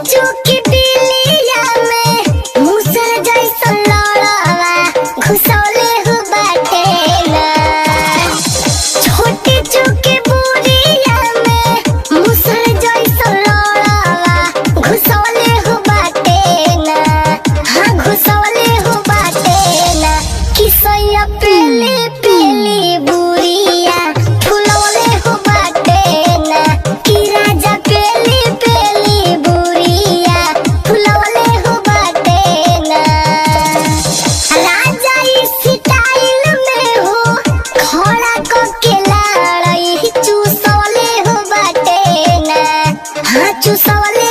चुकी बिलिया में मुसर जैसा लड़वा घुसौले हो बाटे ना। छोटी चुकी बुढ़िया में मुसर जैसा लड़वा घुसौले हो बाटे ना। हाँ घुसौले हो बाटे ना। किसैया पेली पेली बुढ़िया फुलौले हो बाटे ना। कि राजा पेली पेली बुढ़िया फुलौले हो बाटे ना। राजा इस स्टाइल में हो खड़ा करके लड़ाई चूसौले हो बाटे ना। हाँ चूसौले